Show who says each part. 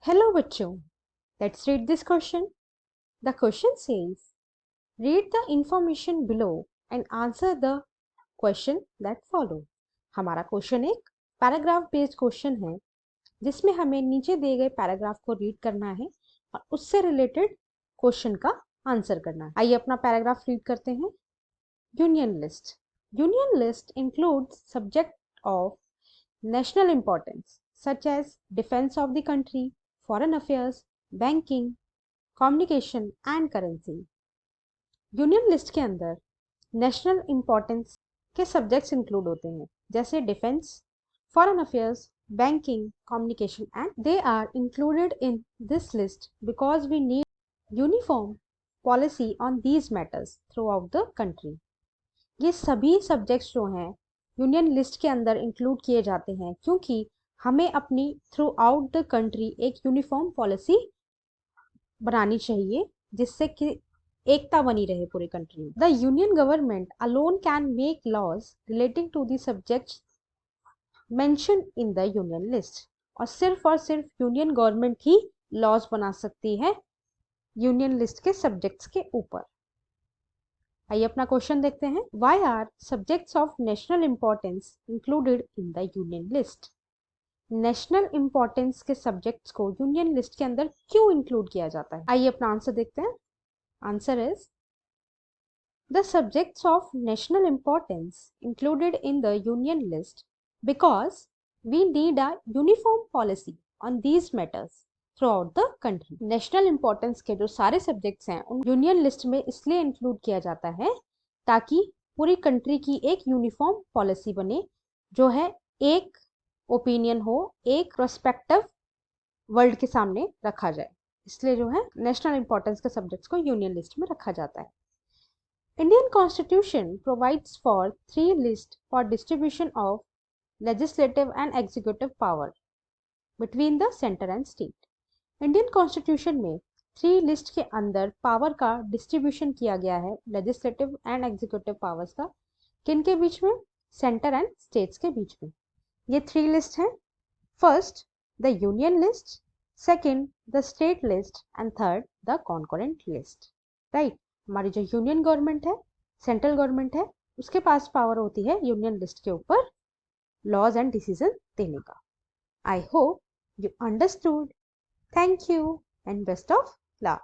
Speaker 1: Hello बच्चों, let's read this question. The question says, read the information below and answer the question that follow. हमारा question एक paragraph based question है जिसमें हमें नीचे दिए गए पैराग्राफ को रीड करना है और उससे रिलेटेड क्वेश्चन का आंसर करना है। आइए अपना पैराग्राफ रीड करते हैं। Union list. Union list includes subject of national importance such as defense of the country, foreign affairs, banking, communication and currency. Union list के अंदर नेशनल इंपॉर्टेंस के सब्जेक्ट्स इंक्लूड होते हैं जैसे defence, foreign affairs, banking, communication and they are included in this list because we need uniform policy on these matters throughout the country. ये सभी subjects जो हैं यूनियन लिस्ट के अंदर इंक्लूड किए जाते हैं क्योंकि हमें अपनी थ्रू आउट द कंट्री एक यूनिफॉर्म पॉलिसी बनानी चाहिए जिससे कि एकता बनी रहे पूरी कंट्री में. The union government alone can make laws relating to the subjects mention in the union list. और सिर्फ यूनियन गवर्नमेंट ही लॉज बना सकती है यूनियन लिस्ट के सब्जेक्ट्स के ऊपर. आइए अपना क्वेश्चन देखते हैं. Why are subjects of national importance included in the union list. National importance के सब्जेक्ट्स को यूनियन लिस्ट के अंदर क्यों इंक्लूड किया जाता है? आइए अपना आंसर देखते हैं. Answer is the subjects of national importance included in the union list because we need a uniform policy on these matters throughout the country. National importance के जो सारे सब्जेक्ट्स हैं उन यूनियन लिस्ट में इसलिए include किया जाता है ताकि पूरी कंट्री की एक यूनिफॉर्म पॉलिसी बने जो है एक ओपिनियन हो, एक प्रोस्पेक्टिव वर्ल्ड के सामने रखा जाए. इसलिए जो है नेशनल इंपॉर्टेंस के सब्जेक्ट्स को यूनियन लिस्ट में रखा जाता है. Indian constitution provides for 3 list for distribution of legislative and executive power between the centre and state. Indian constitution में 3 लिस्ट के अंदर पावर का डिस्ट्रीब्यूशन किया गया है लेजिस्लेटिव एंड एग्जीक्यूटिव पावर्स का. किन के बीच में? सेंटर एंड स्टेट्स के बीच में. ये 3 लिस्ट हैं. First the union list, second the state list and third the concurrent list. Right. हमारी जो यूनियन गवर्नमेंट है, सेंट्रल गवर्नमेंट है, उसके पास पावर होती है यूनियन लिस्ट के ऊपर लॉज एंड डिसीजन देने का. I hope you understood. Thank you and best of luck.